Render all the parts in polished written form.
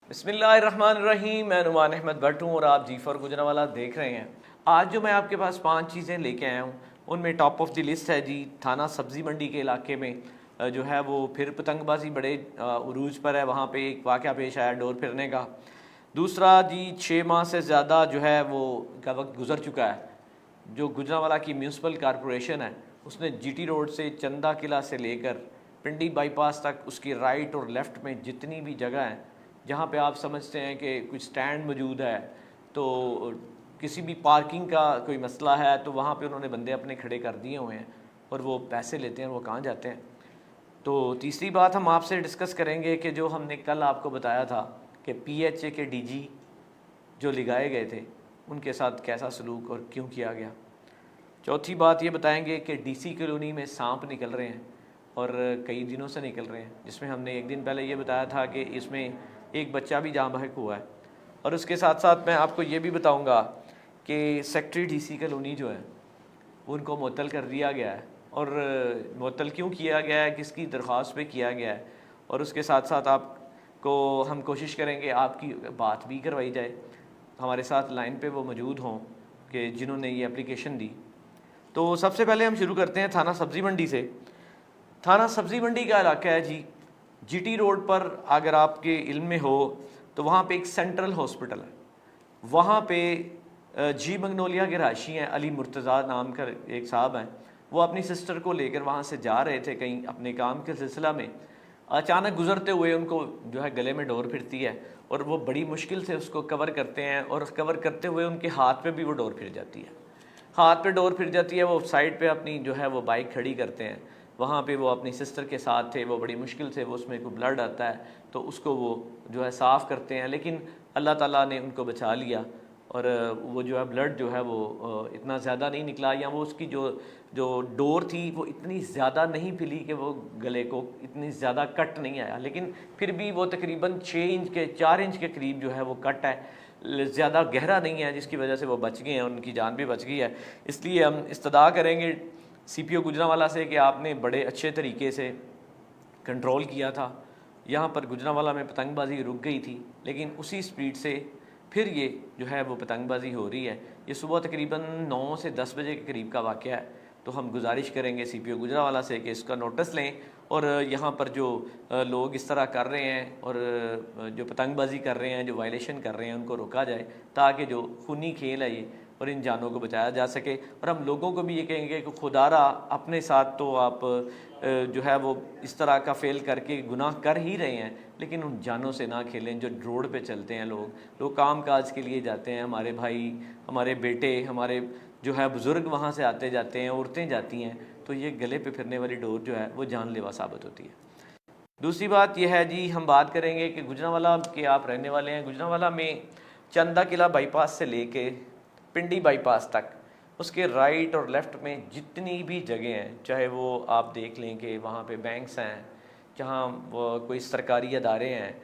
बिस्मिल्लाहिर्रहमानिर्रहीम। मैं नुमान अहमद भट्ट हूँ और आप जी4 गुजरांवाला देख रहे हैं। आज जो मैं आपके पास 5 चीज़ें लेके आया हूँ उनमें टॉप ऑफ द लिस्ट है जी थाना सब्ज़ी मंडी के इलाके में जो है वो फिर पतंगबाजी बड़े उरूज पर है। वहाँ पे एक वाक़या पेश आया डोर फिरने का। दूसरा जी 6 माह से ज़्यादा जो है वो का वक्त गुजर चुका है। जो गुजरांवाला की म्यूनसिपल कॉरपोरेशन है उसने जीटी रोड से चंदा किला से लेकर पिंडी बाईपास तक उसकी राइट और लेफ़्ट में जितनी भी जगह है जहाँ पे आप समझते हैं कि कुछ स्टैंड मौजूद है, तो किसी भी पार्किंग का कोई मसला है, तो वहाँ पे उन्होंने बंदे अपने खड़े कर दिए हुए हैं और वो पैसे लेते हैं, वो कहाँ जाते हैं। तो तीसरी बात हम आपसे डिस्कस करेंगे कि जो हमने कल आपको बताया था कि पीएचए के डीजी जो लगाए गए थे उनके साथ कैसा सलूक और क्यों किया गया। चौथी बात ये बताएंगे कि डीसी कॉलोनी में सांप निकल रहे हैं और कई दिनों से निकल रहे हैं, जिसमें हमने एक दिन पहले ये बताया था कि इसमें एक बच्चा भी जाँ बहक हुआ है। और उसके साथ साथ मैं आपको ये भी बताऊंगा कि सेक्रेटरी डीसी कॉलोनी जो है उनको मुअत्तल कर दिया गया है और मुअत्तल क्यों किया गया है, किसकी दरख्वास्त पे किया गया है। और उसके साथ साथ आपको हम कोशिश करेंगे आपकी बात भी करवाई जाए, हमारे साथ लाइन पे वो मौजूद हों कि जिन्होंने ये एप्लीकेशन दी। तो सबसे पहले हम शुरू करते हैं थाना सब्ज़ी मंडी से। थाना सब्ज़ी मंडी का इलाका है जी जीटी रोड पर। अगर आपके इल्म में हो तो वहाँ पे एक सेंट्रल हॉस्पिटल है, वहाँ पे जी मंगनोलिया के रहायशी हैं, अली मुर्तज़ा नाम का एक साहब हैं। वो अपनी सिस्टर को लेकर वहाँ से जा रहे थे कहीं अपने काम के सिलसिला में। अचानक गुजरते हुए उनको जो है गले में डोर फिरती है और वो बड़ी मुश्किल से उसको कवर करते हैं और कवर करते हुए उनके हाथ पे भी वो डोर फिर जाती है। हाथ पे डोर फिर जाती है, वो साइड पे अपनी जो है वो बाइक खड़ी करते हैं। वहाँ पे वो अपनी सिस्टर के साथ थे, वो बड़ी मुश्किल से वो उसमें कोई ब्लड आता है तो उसको वो जो है साफ़ करते हैं, लेकिन अल्लाह ताला ने उनको बचा लिया और वो जो है ब्लड जो है वो इतना ज़्यादा नहीं निकला, या वो उसकी जो जो डोर थी वो इतनी ज़्यादा नहीं फिली कि वो गले को इतनी ज़्यादा कट नहीं आया, लेकिन फिर भी वो तकरीबन 4 इंच के करीब जो है वो कट है, ज़्यादा गहरा नहीं है, जिसकी वजह से वो बच गए हैं, उनकी जान भी बच गई है। इसलिए हम इस्तदा करेंगे सीपीओ गुजरांवाला से कि आपने बड़े अच्छे तरीके से कंट्रोल किया था। यहाँ पर गुजरांवाला में पतंगबाजी रुक गई थी, लेकिन उसी स्पीड से फिर ये जो है वो पतंगबाजी हो रही है। ये सुबह तकरीबन 9 से 10 बजे के करीब का वाक़या है। तो हम गुजारिश करेंगे सीपीओ गुजरांवाला से कि इसका नोटिस लें और यहाँ पर जो लोग इस तरह कर रहे हैं और जो पतंगबाजी कर रहे हैं, जो वायलेशन कर रहे हैं, उनको रोका जाए ताकि जो खूनी खेल है ये और इन जानों को बचाया जा सके। और हम लोगों को भी ये कहेंगे कि खुदारा अपने साथ तो आप जो है वो इस तरह का फेल करके गुनाह कर ही रहे हैं, लेकिन उन जानों से ना खेलें। जो रोड पे चलते हैं लोग काम काज के लिए जाते हैं, हमारे भाई, हमारे बेटे, हमारे जो है बुज़ुर्ग वहाँ से आते जाते हैं, औरतें जाती हैं, तो ये गले पे फिरने वाली डोर जो है वो जानलेवा साबित होती है। दूसरी बात यह है जी, हम बात करेंगे कि गुजरांवाला के आप रहने वाले हैं। गुजरांवाला में चंदा किला बाईपास से लेके पिंडी बाईपास तक उसके राइट और लेफ़्ट में जितनी भी जगह हैं, चाहे वो आप देख लें कि वहाँ पे बैंक्स हैं, जहाँ वो कोई सरकारी अदारे हैं,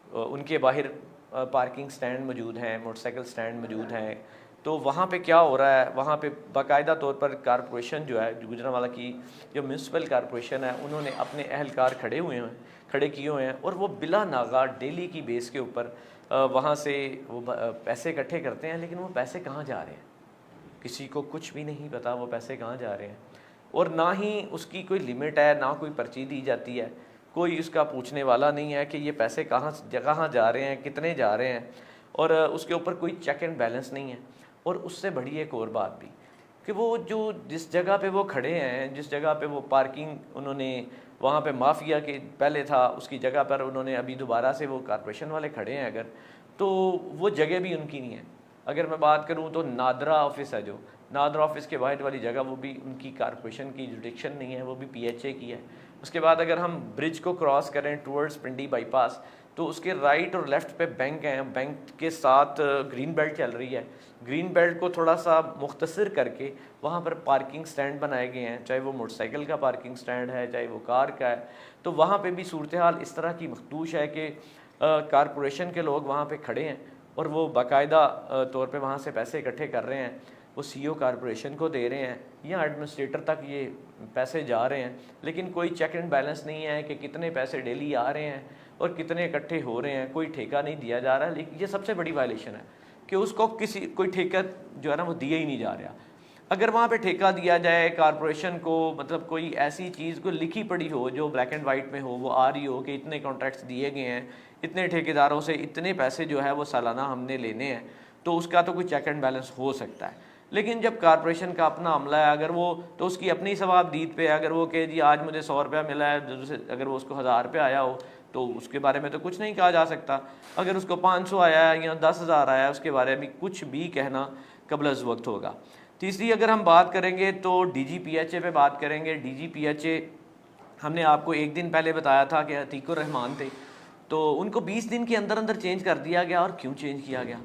उनके बाहर पार्किंग स्टैंड मौजूद हैं, मोटरसाइकिल स्टैंड मौजूद हैं। तो वहाँ पे क्या हो रहा है, वहाँ पे बाकायदा तौर पर कारपोरेशन जो है गुजरांवाला की जो म्यूनसिपल कारपोरेशन है, उन्होंने अपने अहलकार खड़े किए हुए हैं और वो बिला नागा डेली की बेस के ऊपर वहाँ से वो पैसे इकट्ठे करते हैं। लेकिन वो पैसे कहाँ जा रहे हैं किसी को कुछ भी नहीं पता, वो पैसे कहाँ जा रहे हैं। और ना ही उसकी कोई लिमिट है, ना कोई पर्ची दी जाती है, कोई उसका पूछने वाला नहीं है कि ये पैसे कहाँ जा रहे हैं, कितने जा रहे हैं, और उसके ऊपर कोई चेक एंड बैलेंस नहीं है। और उससे बड़ी एक और बात भी कि वो जो जिस जगह पे वो खड़े हैं, जिस जगह पे वो पार्किंग उन्होंने वहाँ पे माफिया के पहले था, उसकी जगह पर उन्होंने अभी दोबारा से वो कारपोरेशन वाले खड़े हैं अगर, तो वो जगह भी उनकी नहीं है। अगर मैं बात करूँ तो नादरा ऑफिस है, जो नादरा ऑफिस के बाहर वाली जगह, वो भी उनकी कारपोरेशन की जुडिक्शन नहीं है, वो भी पीएचए की है। उसके बाद अगर हम ब्रिज को क्रॉस करें टूवर्ड्स पिंडी बाईपास, तो उसके राइट और लेफ़्ट पे बैंक हैं, बैंक के साथ ग्रीन बेल्ट चल रही है। ग्रीन बेल्ट को थोड़ा सा मुख्तसर करके वहाँ पर पार्किंग स्टैंड बनाए गए हैं, चाहे वो मोटरसाइकिल का पार्किंग स्टैंड है, चाहे वो कार का है। तो वहाँ पे भी सूरत हाल इस तरह की मखदूश है कि कारपोरेशन के लोग वहाँ पे खड़े हैं और वो बाकायदा तौर पे वहाँ से पैसे इकट्ठे कर रहे हैं, वो सीईओ कारपोरेशन को दे रहे हैं या एडमिनिस्ट्रेटर तक ये पैसे जा रहे हैं, लेकिन कोई चेक एंड बैलेंस नहीं है कि कितने पैसे डेली आ रहे हैं और कितने इकट्ठे हो रहे हैं, कोई ठेका नहीं दिया जा रहा है। लेकिन ये सबसे बड़ी वायलेशन है कि उसको कोई ठेका जो है ना वो दिया ही नहीं जा रहा। अगर वहाँ पे ठेका दिया जाए कारपोरेशन को, मतलब कोई ऐसी चीज़ को लिखी पड़ी हो जो ब्लैक एंड वाइट में हो, वो आ रही हो कि इतने कॉन्ट्रैक्ट्स दिए गए हैं, इतने ठेकेदारों से इतने पैसे जो है वो सालाना हमने लेने हैं, तो उसका तो कोई चेक एंड बैलेंस हो सकता है। लेकिन जब कारपोरेशन का अपना अमला है, अगर वो तो उसकी अपनी सवाबदीद पे, अगर वो कहे जी आज मुझे 100 रुपया मिला है, अगर वो उसको 1000 रुपया आया हो तो उसके बारे में तो कुछ नहीं कहा जा सकता। अगर उसको 500 आया है या 10,000 आया है, उसके बारे में कुछ भी कहना कबल अज़ वक्त होगा। तीसरी अगर हम बात करेंगे तो DGPHA पे बात करेंगे। DGPHA हमने आपको एक दिन पहले बताया था कि अतीकुर रहमान थे, तो उनको 20 दिन के अंदर अंदर चेंज कर दिया गया। और क्यों चेंज किया गया,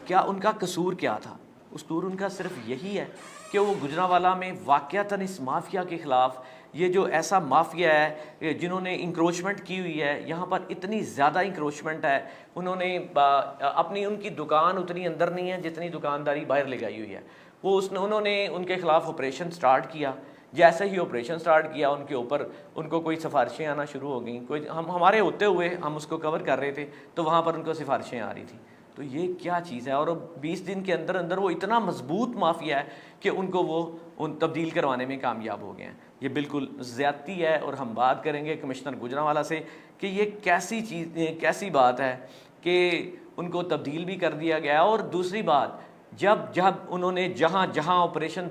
क्या उनका कसूर क्या था? कसूर उनका सिर्फ यही है कि वो गुजरांवाला में वाक़यातन इस माफिया के ख़िलाफ़, ये जो ऐसा माफिया है जिन्होंने इंक्रोचमेंट की हुई है, यहाँ पर इतनी ज़्यादा इंक्रोचमेंट है, उन्होंने अपनी उनकी दुकान उतनी अंदर नहीं है जितनी दुकानदारी बाहर लगाई हुई है। उन्होंने उनके ख़िलाफ़ ऑपरेशन स्टार्ट किया। जैसे ही ऑपरेशन स्टार्ट किया उनके ऊपर उनको कोई सिफारिशें आना शुरू हो गई। कोई हमारे होते हुए हम उसको कवर कर रहे थे तो वहाँ पर उनको सिफारिशें आ रही थी। तो ये क्या चीज़ है? और 20 दिन के अंदर अंदर वो इतना मजबूत माफिया है कि उनको वो तब्दील करवाने में कामयाब हो गए हैं। ये बिल्कुल ज़्यादती है। और हम बात करेंगे कमिश्नर गुजरांवाला से कि ये कैसी बात है कि उनको तब्दील भी कर दिया गया। और दूसरी बात, जब उन्होंने जहाँ ऑपरेशन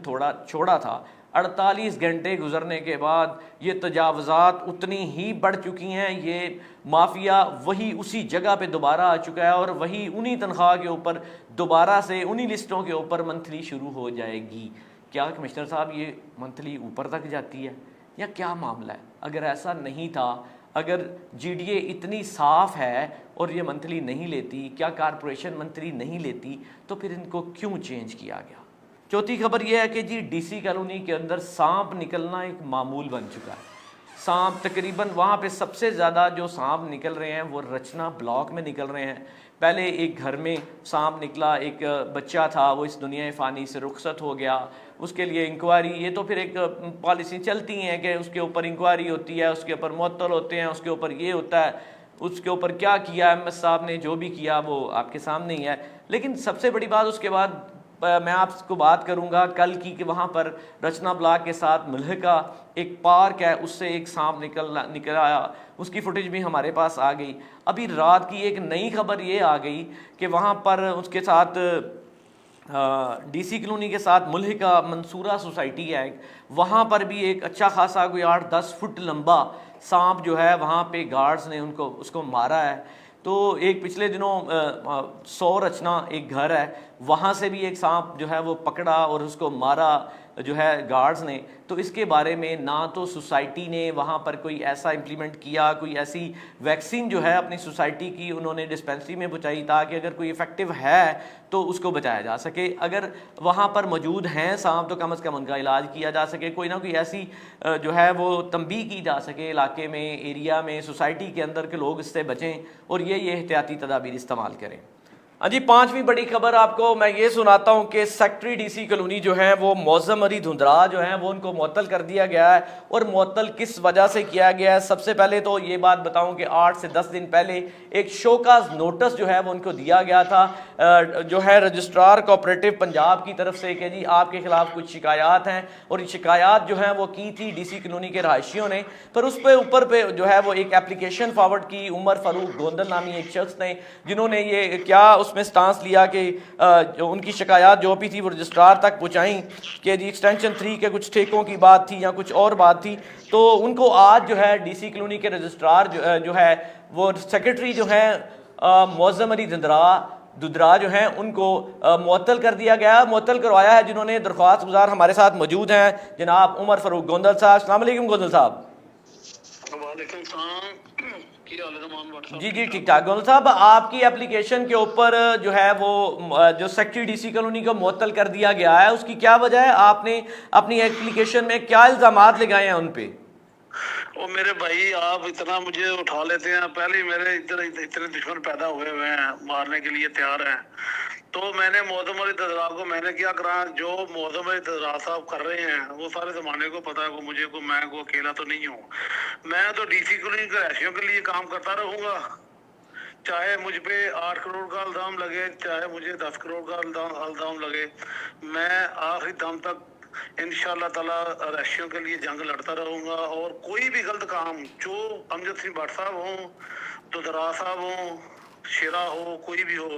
छोड़ा था, 48 घंटे गुजरने के बाद ये तजावज़ात उतनी ही बढ़ चुकी हैं, ये माफिया वही उसी जगह पे दोबारा आ चुका है और वही उन्हीं तनख्वाह के ऊपर दोबारा से उन्हीं लिस्टों के ऊपर मंथली शुरू हो जाएगी। क्या कमिश्नर साहब ये मंथली ऊपर तक जाती है या क्या मामला है? अगर ऐसा नहीं था, अगर GDA इतनी साफ़ है और ये मंथली नहीं लेती, क्या कारपोरेशन मंथली नहीं लेती, तो फिर इनको क्यों चेंज किया गया? चौथी खबर यह है कि जी DC कॉलोनी के अंदर सांप निकलना एक मामूल बन चुका है। सांप तकरीबन वहाँ पे सबसे ज़्यादा जो सांप निकल रहे हैं वो रचना ब्लॉक में निकल रहे हैं। पहले एक घर में सांप निकला, एक बच्चा था वो इस दुनिया फ़ानी से रुखसत हो गया, उसके लिए इंक्वायरी, ये तो फिर एक पॉलिसी चलती हैं कि उसके ऊपर इंक्वायरी होती है, उसके ऊपर मुअत्तल होते हैं, उसके ऊपर ये होता है, उसके ऊपर क्या किया MS साहब ने, जो भी किया वो आपके सामने ही है। लेकिन सबसे बड़ी बात उसके बाद मैं आपको बात करूंगा कल की कि वहाँ पर रचना ब्लॉक के साथ मुल्हिका एक पार्क है, उससे एक सांप निकल आया, उसकी फुटेज भी हमारे पास आ गई। अभी रात की एक नई खबर ये आ गई कि वहाँ पर उसके साथ DC कॉलोनी के साथ मुल्हिका मंसूरा सोसाइटी है, वहाँ पर भी एक अच्छा खासा कोई 8-10 फुट लंबा सांप जो है वहाँ पे गार्ड्स ने उसको मारा है। तो एक पिछले दिनों 100 रचना एक घर है, वहाँ से भी एक सांप जो है वो पकड़ा और उसको मारा जो है गार्ड्स ने। तो इसके बारे में ना तो सोसाइटी ने वहाँ पर कोई ऐसा इम्प्लीमेंट किया, कोई ऐसी वैक्सीन जो है अपनी सोसाइटी की उन्होंने डिस्पेंसरी में पहुँचाई ताकि अगर कोई इफेक्टिव है तो उसको बचाया जा सके। अगर वहाँ पर मौजूद हैं सांप तो कम से कम उनका इलाज किया जा सके, कोई ना कोई ऐसी जो है वो तंबीह की जा सके इलाके में, एरिया में, सोसाइटी के अंदर के लोग इससे बचें और ये एहतियाती तदाबीर इस्तेमाल करें। हाँ जी, पांचवी बड़ी खबर आपको मैं ये सुनाता हूँ कि सेक्रेटरी DC कॉलोनी जो है वो मौज़म अली धुंधरा जो है वो उनको मुअत्तल कर दिया गया है। और मुअत्तल किस वजह से किया गया है? सबसे पहले तो ये बात बताऊँ कि 8 से 10 दिन पहले एक शोकाज नोटिस जो है वो उनको दिया गया था जो है रजिस्ट्रार कोऑपरेटिव पंजाब की तरफ से कि जी आपके खिलाफ कुछ शिकायत हैं। और ये शिकायत जो है वो की थी DC कॉलोनी के रहायशियों ने, पर उस पर ऊपर पे जो है वो एक एप्लीकेशन फॉरवर्ड की उमर फारूक गोंदल नामी एक शख्स ने, जिन्होंने ये क्या उसमें स्टांस लिया कि जो उनकी शिकायत जो भी थी वो रजिस्ट्रार तक पहुंचाई कि जी एक्सटेंशन 3 के कुछ ठेकों की बात थी या कुछ और बात थी। तो उनको आज जो है DC कॉलोनी के रजिस्ट्रार जो है वो सेक्रेटरी जो है मौज़म अली दुदरा जो है उनको मुअत्तल कर दिया गया। मुअत्तल करवाया है जिन्होंने दरख्वास्त गुजार हमारे साथ मौजूद हैं जनाब उमर फारूक गोंदल साहब। अस्सलाम वालेकुम गोंदल साहब। जी ठीक ठाक। गोंदल साहब, आपकी एप्लीकेशन के ऊपर जो है वो जो सेक्रेटरी DC कॉलोनी को मुअत्तल कर दिया गया है, उसकी क्या वजह है? आपने अपनी एप्लीकेशन में क्या इल्जामात लगाए हैं उन पे? वो मेरे भाई आप इतना मुझे उठा लेते हैं, पहले मेरे इतने दुश्मन पैदा हुए हैं, मारने के लिए तैयार हैं। तो मैंने मौजम अली ददरा को मैंने क्या करा, जो मौजम अली ददरा साहब कर रहे हैं वो सारे जमाने को पता है, को मुझे को मैं को अकेला तो नहीं हूँ। मैं तो डीसी कॉलोनी के रहायशियों के लिए काम करता रहूंगा, चाहे मुझ पे 8 करोड़ का इल्जाम लगे, चाहे मुझे 10 करोड़ का इल्जाम लगे। मैं आखिरी दम तक इंशाल्लाह ताला रशियों के लिए जंग लड़ता रहूंगा। और कोई भी गलत काम, जो अमजद सिंह भट्ट साहब हों, दुदरा साहब हों, शेरा हो, कोई भी हो,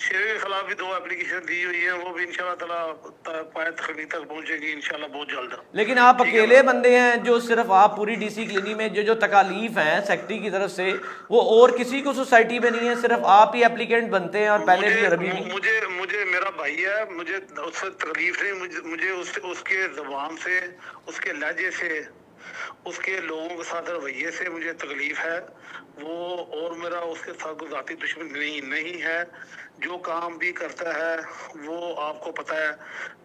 शेरे के खिलाफ भी 2 एप्लीकेशन दी हुई है, वो भी इंशाल्लाह ताला पाए तकनीक तक पहुंचेगी इंशाल्लाह बहुत जल्द। लेकिन आप अकेले बंदे हैं जो सिर्फ आप पूरी डीसी क्लिनिक में जो तकालीफ हैं सेक्रेटरी की तरफ से, वो और किसी को सोसाइटी में नहीं है, सिर्फ आप ही एप्लीकेंट बनते हैं और पहले भी और अभी भी? मुझे मेरा भाई है, मुझे उससे तकलीफ नहीं, मुझे उसके जबान से, उसके लहजे से, उसके लोगों के साथ रवैये से मुझे तकलीफ है वो। और मेरा उसके साथ कोई जाती दुश्मनी नहीं है। जो काम भी करता है वो आपको पता है,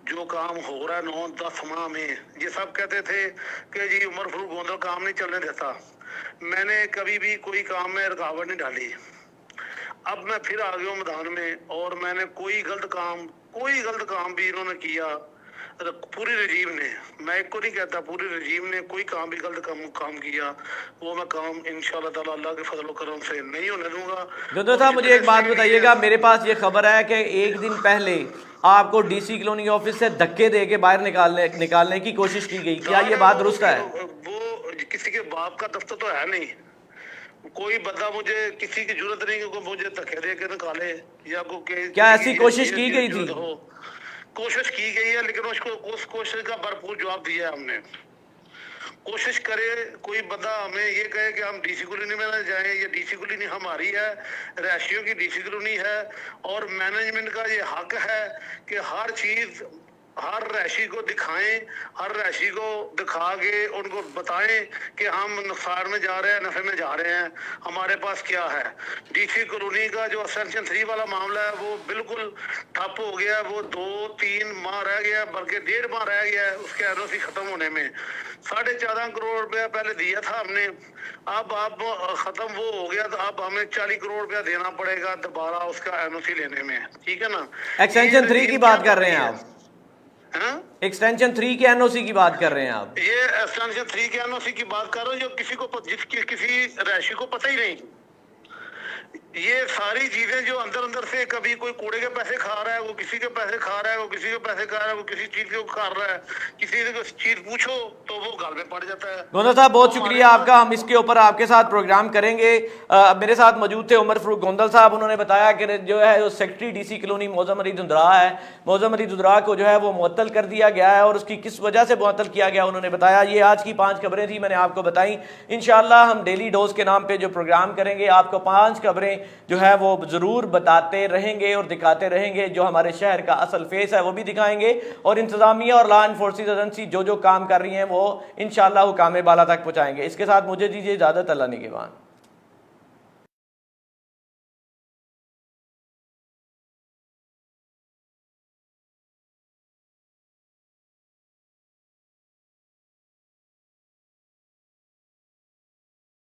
जो काम हो रहा है 9-10 माह में, ये सब कहते थे कि जी उमर फारूक गोंदल काम नहीं चलने देता। मैंने कभी भी कोई काम में रुकावट नहीं डाली। अब मैं फिर आ गया हूँ मैदान में, और मैंने कोई गलत काम भी इन्होंने किया, पूरी रजीम ने, मैं एक को नहीं कहता, पूरी रजीम ने कोई काम भी गलत काम किया, वो मैं काम इंशाल्लाह ताला अल्लाह के फजल करम से नहीं होने दूंगा। जोधर साहब मुझे एक बात बताइएगा, मेरे पास ये खबर है कि एक दिन पहले आपको डीसी कॉलोनी ऑफिस से धक्के दे के बाहर निकालने की कोशिश की गई, क्या ये बात दुरुस्त है? वो किसी के बाप का दफ्तर तो है नहीं, कोई बंदा, मुझे किसी की जरूरत नहीं कि मुझे धक्के दे के निकाले या क्या ऐसी कोशिश की गई थी? कोशिश की गई है, लेकिन उसको उस कोशिश का भरपूर जवाब दिया है हमने। कोशिश करे कोई बंदा हमें ये कहे कि हम डीसी कॉलोनी में ना जाएं, ये डीसी कॉलोनी हमारी है, रहायशियों की डीसी कॉलोनी है, और मैनेजमेंट का ये हक है कि हर चीज हर रहायशी को दिखाएं, हर रहायशी को दिखा के उनको बताएं कि हम नुकसान में जा रहे हैं, नफे में जा रहे हैं, हमारे पास क्या है। डीसी कॉलोनी का जो एक्सटेंशन 3 वाला मामला है वो बिल्कुल ठप हो गया, वो 2-3 माह रह गया, बल्कि 1.5 माह रह गया है उसके एनओसी खत्म होने में। 14.5 करोड़ रुपया पहले दिया था हमने, अब खत्म वो हो गया, तो अब हमें 40 करोड़ रुपया देना पड़ेगा दोबारा उसका एनओसी लेने में, ठीक है ना। एक्सटेंशन 3 की बात कर रहे हैं आप? एक्सटेंशन 3 के एनओसी की बात कर रहे हैं आप? ये एक्सटेंशन 3 के एनओसी की बात कर रहा हूँ, जो किसी रहायशी को पता ही नहीं। ये सारी चीजें जो अंदर अंदर से, कभी कोई कूड़े के पैसे खा रहा है, वो किसी के पैसे खा रहा है, वो किसी के पैसे खा रहा है, वो किसी चीज को खा रहा है, किसी से चीज पूछो तो वो गाल में पड़ जाता है। गोंदल साहब बहुत शुक्रिया आपका, हम इसके ऊपर आपके साथ प्रोग्राम करेंगे। मेरे साथ मौजूद थे उमर फारूक गोंदल साहब, उन्होंने बताया कि जो है जो secretary DC colony Maujam Ali दुदरा है, मौजम अली दुदरा को जो है वो मुअत्तल कर दिया गया है, और उसकी किस वजह से मुअत्तल किया गया उन्होंने बताया। ये आज की 5 खबरें थी, मैंने आपको बताई। इंशाल्लाह हम डेली डोज के नाम पे जो प्रोग्राम करेंगे, आपको 5 खबरें जो है वो ज़रूर बताते रहेंगे और दिखाते रहेंगे। जो हमारे शहर का असल फेस है वो भी दिखाएंगे, और इंतजामिया और लॉ एनफोर्सिंग एजेंसी जो काम कर रही हैं वो इंशाल्लाह हुकाम बाला तक पहुँचाएंगे। इसके साथ मुझे दीजिए इजाज़त, अल्लाह निगहबान।